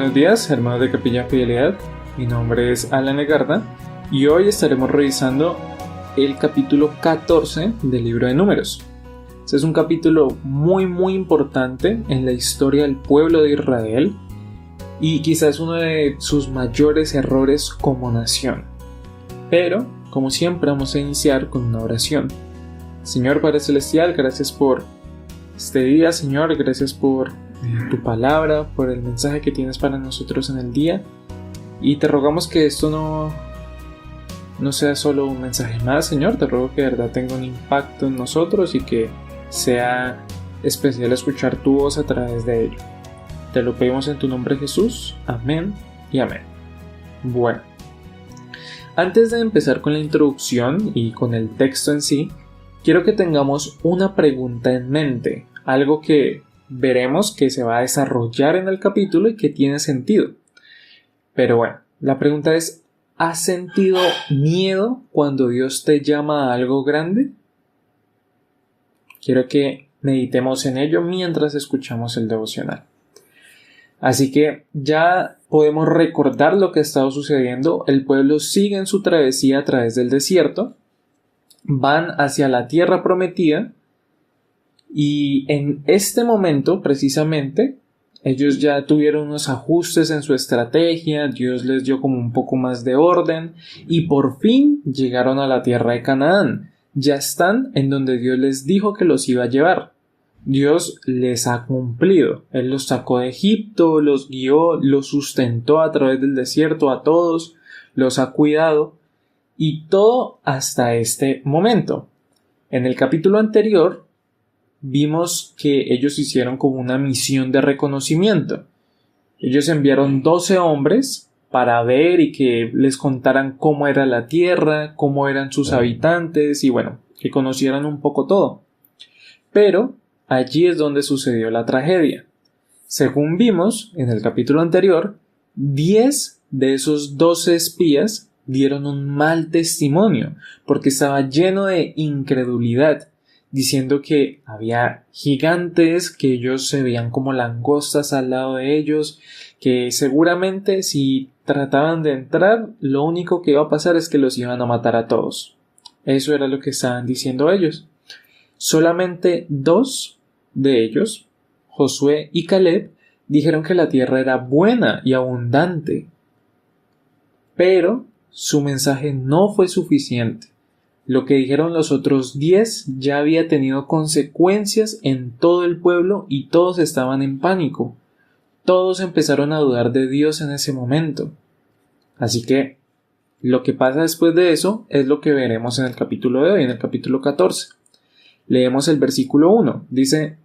Buenos días, hermanos de Capilla Fidelidad. Mi nombre es Alan Legarda y hoy estaremos revisando el capítulo 14 del libro de Números. Este es un capítulo muy importante en la historia del pueblo de Israel y quizás uno de sus mayores errores como nación. Pero, como siempre, vamos a iniciar con una oración. Señor Padre Celestial, gracias por este día, Señor, gracias por tu palabra, por el mensaje que tienes para nosotros en el día, y te rogamos que esto no sea solo un mensaje más, Señor. Te ruego que de verdad tenga un impacto en nosotros y que sea especial escuchar tu voz a través de ello. Te lo pedimos en tu nombre, Jesús. Amén y amén. Bueno, antes de empezar con la introducción y con el texto en sí, quiero que tengamos una pregunta en mente, algo que veremos que se va a desarrollar en el capítulo y que tiene sentido. Pero bueno, la pregunta es: ¿has sentido miedo cuando Dios te llama a algo grande? Quiero que meditemos en ello mientras escuchamos el devocional. Así que ya podemos recordar lo que ha estado sucediendo. El pueblo sigue en su travesía a través del desierto, van hacia la tierra prometida. Y en este momento, precisamente, ellos ya tuvieron unos ajustes en su estrategia, Dios les dio como un poco más de orden y por fin llegaron a la tierra de Canaán. Ya están en donde Dios les dijo que los iba a llevar. Dios les ha cumplido. Él los sacó de Egipto, los guió, los sustentó a través del desierto a todos, los ha cuidado y todo hasta este momento. En el capítulo anterior vimos que ellos hicieron como una misión de reconocimiento. Ellos enviaron 12 hombres para ver y que les contaran cómo era la tierra, cómo eran sus habitantes y bueno, que conocieran un poco todo. Pero allí es donde sucedió la tragedia. Según vimos en el capítulo anterior, 10 de esos 12 espías dieron un mal testimonio porque estaba lleno de incredulidad, diciendo que había gigantes, que ellos se veían como langostas al lado de ellos, que seguramente si trataban de entrar, lo único que iba a pasar es que los iban a matar a todos. Eso era lo que estaban diciendo ellos. Solamente 2 de ellos, Josué y Caleb, dijeron que la tierra era buena y abundante. Pero su mensaje no fue suficiente. Lo que dijeron los otros 10 ya había tenido consecuencias en todo el pueblo y todos estaban en pánico. Todos empezaron a dudar de Dios en ese momento. Así que lo que pasa después de eso es lo que veremos en el capítulo de hoy, en el capítulo 14. Leemos el versículo 1. Dice: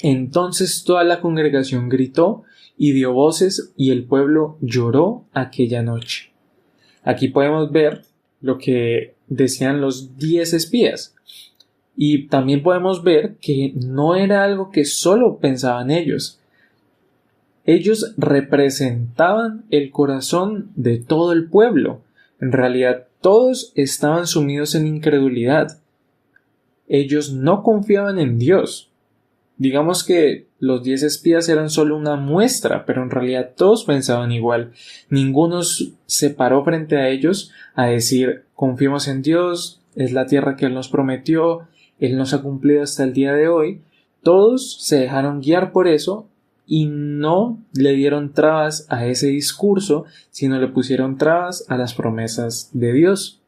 entonces toda la congregación gritó y dio voces y el pueblo lloró aquella noche. Aquí podemos ver lo que decían los 10 espías. Y también podemos ver que no era algo que solo pensaban ellos. Ellos representaban el corazón de todo el pueblo. En realidad, todos estaban sumidos en incredulidad. Ellos no confiaban en Dios. Digamos que los 10 espías eran solo una muestra, pero en realidad todos pensaban igual. Ninguno se paró frente a ellos a decir: confiemos en Dios, es la tierra que Él nos prometió, Él nos ha cumplido hasta el día de hoy. Todos se dejaron guiar por eso y no le dieron trabas a ese discurso, sino le pusieron trabas a las promesas de Dios.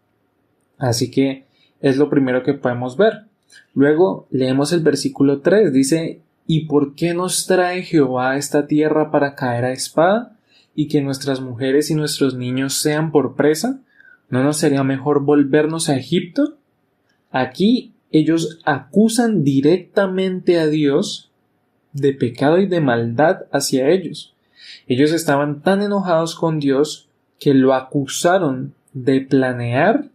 Así que es lo primero que podemos ver. Luego leemos el versículo 3, dice: ¿y por qué nos trae Jehová a esta tierra para caer a espada y que nuestras mujeres y nuestros niños sean por presa? ¿No nos sería mejor volvernos a Egipto? Aquí ellos acusan directamente a Dios de pecado y de maldad hacia ellos. Ellos estaban tan enojados con Dios que lo acusaron de planear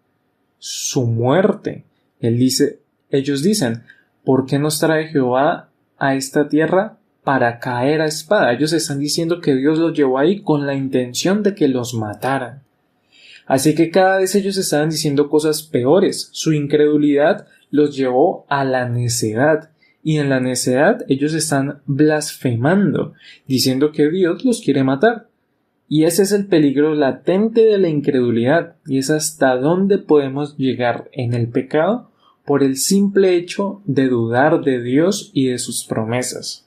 su muerte. Ellos dicen: ¿por qué nos trae Jehová a esta tierra para caer a espada? Ellos están diciendo que Dios los llevó ahí con la intención de que los mataran. Así que cada vez ellos estaban diciendo cosas peores. Su incredulidad los llevó a la necedad. y en la necedad ellos están blasfemando, diciendo que Dios los quiere matar. Y ese es el peligro latente de la incredulidad, y es hasta dónde podemos llegar en el pecado por el simple hecho de dudar de Dios y de sus promesas.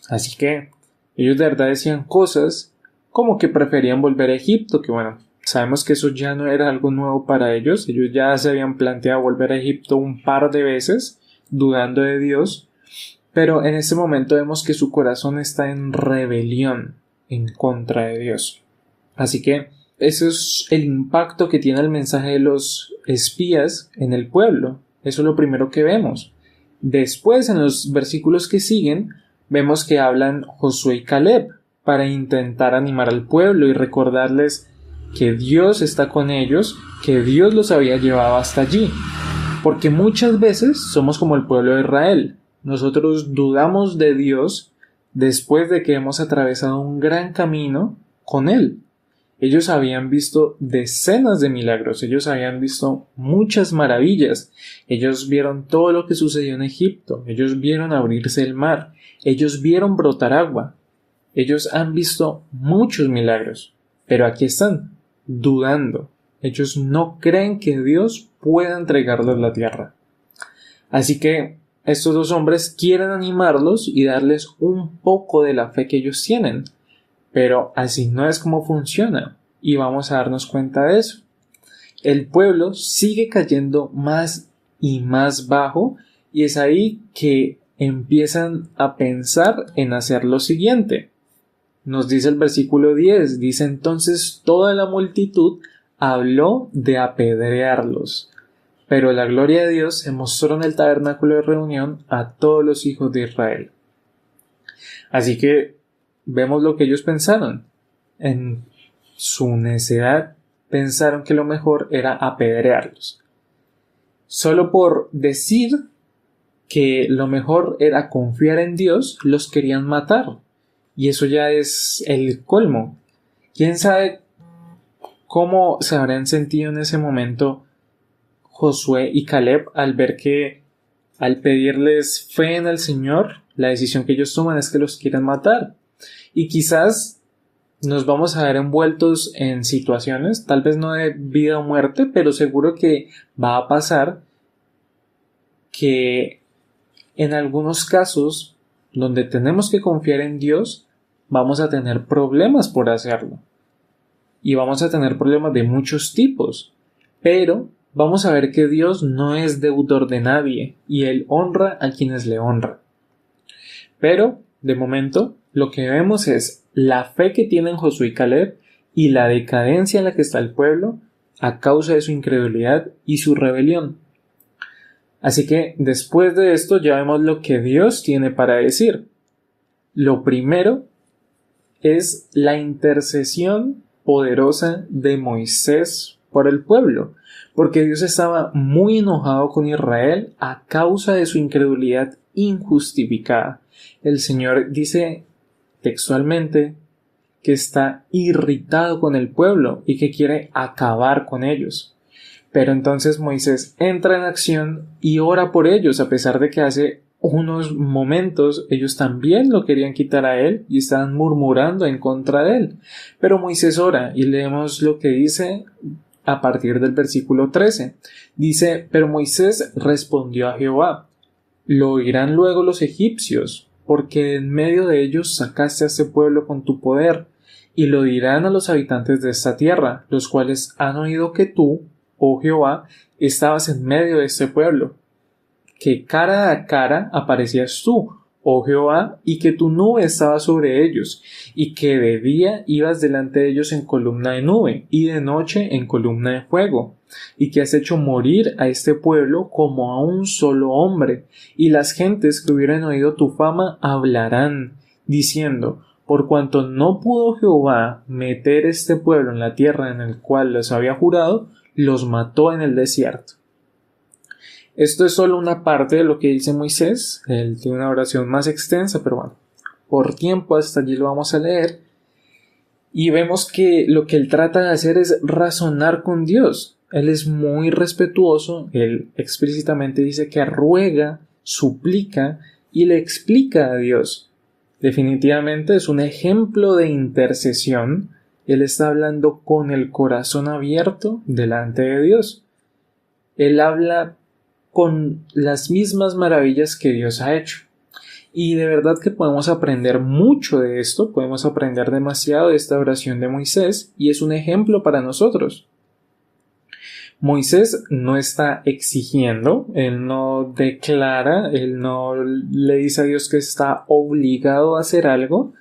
Así que ellos de verdad decían cosas como que preferían volver a Egipto, que bueno, sabemos que eso ya no era algo nuevo para ellos ya se habían planteado volver a Egipto un par de veces, dudando de Dios, pero en este momento vemos que su corazón está en rebelión en contra de Dios. Así que ese es el impacto que tiene el mensaje de los espías en el pueblo. Eso es lo primero que vemos. Después, en los versículos que siguen, vemos que hablan Josué y Caleb para intentar animar al pueblo y recordarles que Dios está con ellos, que Dios los había llevado hasta allí. Porque muchas veces somos como el pueblo de Israel. Nosotros dudamos de Dios después de que hemos atravesado un gran camino con Él. Ellos habían visto decenas de milagros, ellos habían visto muchas maravillas, ellos vieron todo lo que sucedió en Egipto, ellos vieron abrirse el mar, ellos vieron brotar agua, ellos han visto muchos milagros, pero aquí están, dudando. Ellos no creen que Dios pueda entregarles la tierra. Así que estos dos hombres quieren animarlos y darles un poco de la fe que ellos tienen. Pero así no es como funciona, y vamos a darnos cuenta de eso. El pueblo sigue cayendo más y más bajo, y es ahí que empiezan a pensar en hacer lo siguiente. Nos dice el versículo 10, dice entonces toda la multitud habló de apedrearlos. Pero la gloria de Dios se mostró en el tabernáculo de reunión a todos los hijos de Israel. Así que vemos lo que ellos pensaron. En su necedad pensaron que lo mejor era apedrearlos. Solo por decir que lo mejor era confiar en Dios, los querían matar. Y eso ya es el colmo. ¿Quién sabe cómo se habrán sentido en ese momento Josué y Caleb al ver que al pedirles fe en el Señor, la decisión que ellos toman es que los quieren matar? Y quizás nos vamos a ver envueltos en situaciones, tal vez no de vida o muerte, pero seguro que va a pasar que en algunos casos donde tenemos que confiar en Dios, vamos a tener problemas por hacerlo. Y vamos a tener problemas de muchos tipos. Pero vamos a ver que Dios no es deudor de nadie y Él honra a quienes le honran. Pero, de momento, lo que vemos es la fe que tienen Josué y Caleb y la decadencia en la que está el pueblo a causa de su incredulidad y su rebelión. Así que, después de esto, ya vemos lo que Dios tiene para decir. Lo primero es la intercesión poderosa de Moisés por el pueblo, porque Dios estaba muy enojado con Israel a causa de su incredulidad injustificada. El Señor dice textualmente que está irritado con el pueblo y que quiere acabar con ellos. Pero entonces Moisés entra en acción y ora por ellos, a pesar de que hace unos momentos ellos también lo querían quitar a él y estaban murmurando en contra de él. Pero Moisés ora y leemos lo que dice a partir del versículo 13. Dice, pero Moisés respondió a Jehová, lo oirán luego los egipcios, porque en medio de ellos sacaste a este pueblo con tu poder, y lo dirán a los habitantes de esta tierra, los cuales han oído que tú, oh Jehová, estabas en medio de este pueblo, que cara a cara aparecías tú, oh Jehová, y que tu nube estaba sobre ellos, y que de día ibas delante de ellos en columna de nube, y de noche en columna de fuego, y que has hecho morir a este pueblo como a un solo hombre, y las gentes que hubieran oído tu fama hablarán, diciendo, por cuanto no pudo Jehová meter este pueblo en la tierra en el cual les había jurado, los mató en el desierto. Esto es solo una parte de lo que dice Moisés. Él tiene una oración más extensa, pero bueno, por tiempo hasta allí lo vamos a leer. Y vemos que lo que él trata de hacer es razonar con Dios. Él es muy respetuoso, él explícitamente dice que ruega, suplica y le explica a Dios. Definitivamente es un ejemplo de intercesión. Él está hablando con el corazón abierto delante de Dios. Él habla con las mismas maravillas que Dios ha hecho. Y de verdad que podemos aprender mucho de esto, podemos aprender demasiado de esta oración de Moisés y es un ejemplo para nosotros. Moisés no está exigiendo, él no declara, él no le dice a Dios que está obligado a hacer algo,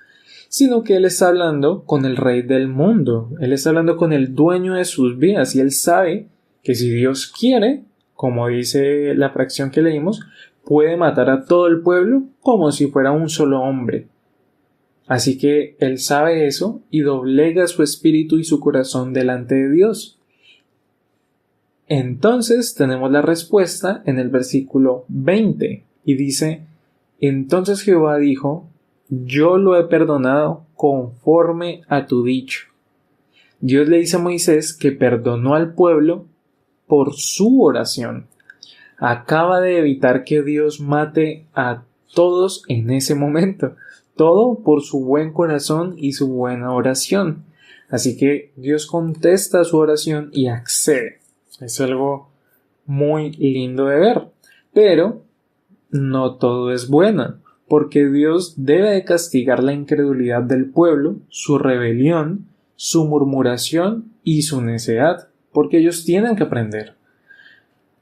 sino que él está hablando con el rey del mundo, él está hablando con el dueño de sus vidas y él sabe que si Dios quiere, como dice la fracción que leímos, puede matar a todo el pueblo como si fuera un solo hombre. Así que él sabe eso y doblega su espíritu y su corazón delante de Dios. Entonces tenemos la respuesta en el versículo 20 y dice: entonces Jehová dijo: yo lo he perdonado conforme a tu dicho. Dios le dice a Moisés que perdonó al pueblo por su oración. Acaba de evitar que Dios mate a todos en ese momento. Todo por su buen corazón y su buena oración. Así que Dios contesta su oración y accede. Es algo muy lindo de ver. Pero no todo es bueno, porque Dios debe de castigar la incredulidad del pueblo, su rebelión, su murmuración y su necedad, porque ellos tienen que aprender.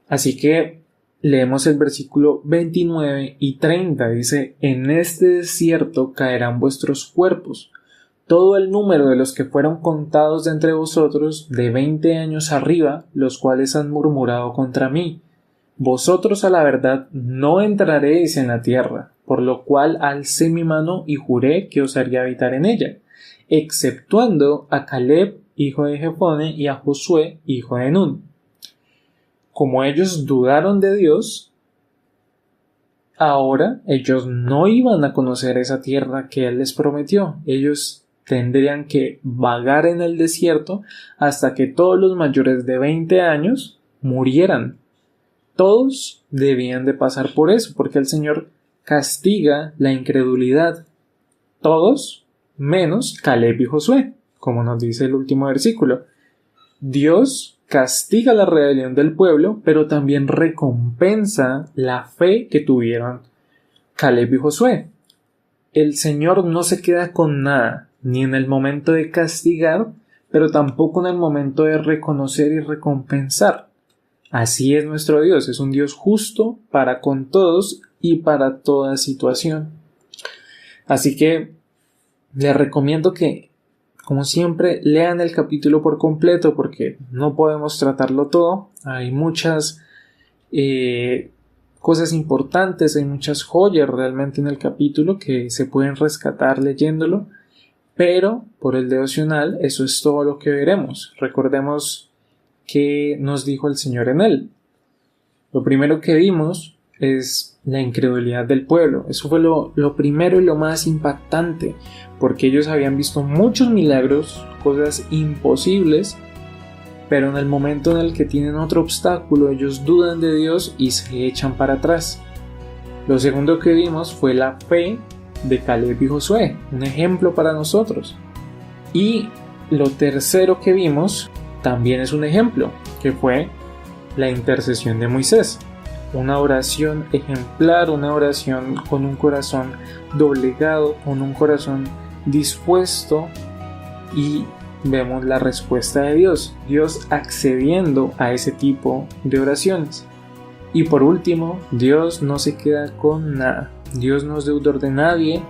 Así que leemos el versículo 29 y 30, dice: en este desierto caerán vuestros cuerpos, todo el número de los que fueron contados de entre vosotros de 20 años arriba, los cuales han murmurado contra mí. Vosotros a la verdad no entraréis en la tierra, por lo cual alcé mi mano y juré que os haría habitar en ella, exceptuando a Caleb, hijo de Jefone, y a Josué, hijo de Nun. Como ellos dudaron de Dios, ahora ellos no iban a conocer esa tierra que Él les prometió. Ellos tendrían que vagar en el desierto hasta que todos los mayores de 20 años murieran. Todos debían de pasar por eso, porque el Señor castiga la incredulidad. Todos menos Caleb y Josué, como nos dice el último versículo. Dios castiga la rebelión del pueblo, pero también recompensa la fe que tuvieron Caleb y Josué. El Señor no se queda con nada, ni en el momento de castigar, pero tampoco en el momento de reconocer y recompensar. Así es nuestro Dios, es un Dios justo para con todos y para toda situación. Así que les recomiendo que, como siempre, lean el capítulo por completo porque no podemos tratarlo todo. Hay muchas cosas importantes, hay muchas joyas realmente en el capítulo que se pueden rescatar leyéndolo, pero por el devocional eso es todo lo que veremos. Recordemos que nos dijo el Señor en él. Lo primero que vimos es la incredulidad del pueblo. Eso fue lo primero y lo más impactante, porque ellos habían visto muchos milagros, cosas imposibles, pero en el momento en el que tienen otro obstáculo, ellos dudan de Dios y se echan para atrás. Lo segundo que vimos fue la fe de Caleb y Josué, un ejemplo para nosotros. Y lo tercero que vimos también es un ejemplo, que fue la intercesión de Moisés. Una oración ejemplar, una oración con un corazón doblegado, con un corazón dispuesto, y vemos la respuesta de Dios, Dios accediendo a ese tipo de oraciones. Y por último, Dios no se queda con nada. Dios no es deudor de nadie.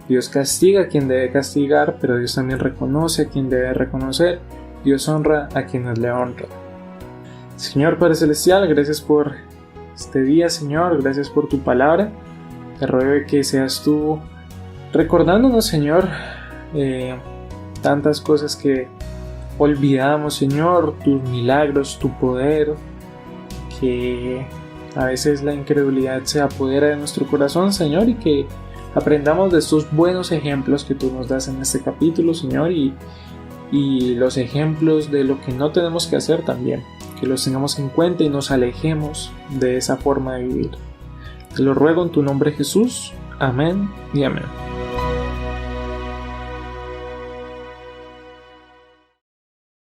Dios castiga a quien debe castigar, pero Dios también reconoce a quien debe reconocer. Dios honra a quienes le honra. Señor Padre Celestial, gracias por este día, Señor. Gracias por tu palabra. Te ruego que seas tú recordándonos, Señor, tantas cosas que olvidamos, Señor, tus milagros, tu poder, que a veces la incredulidad se apodera de nuestro corazón, Señor, y que aprendamos de estos buenos ejemplos que tú nos das en este capítulo, Señor, y los ejemplos de lo que no tenemos que hacer también, que los tengamos en cuenta y nos alejemos de esa forma de vivir. Te lo ruego en tu nombre, Jesús. Amén y amén.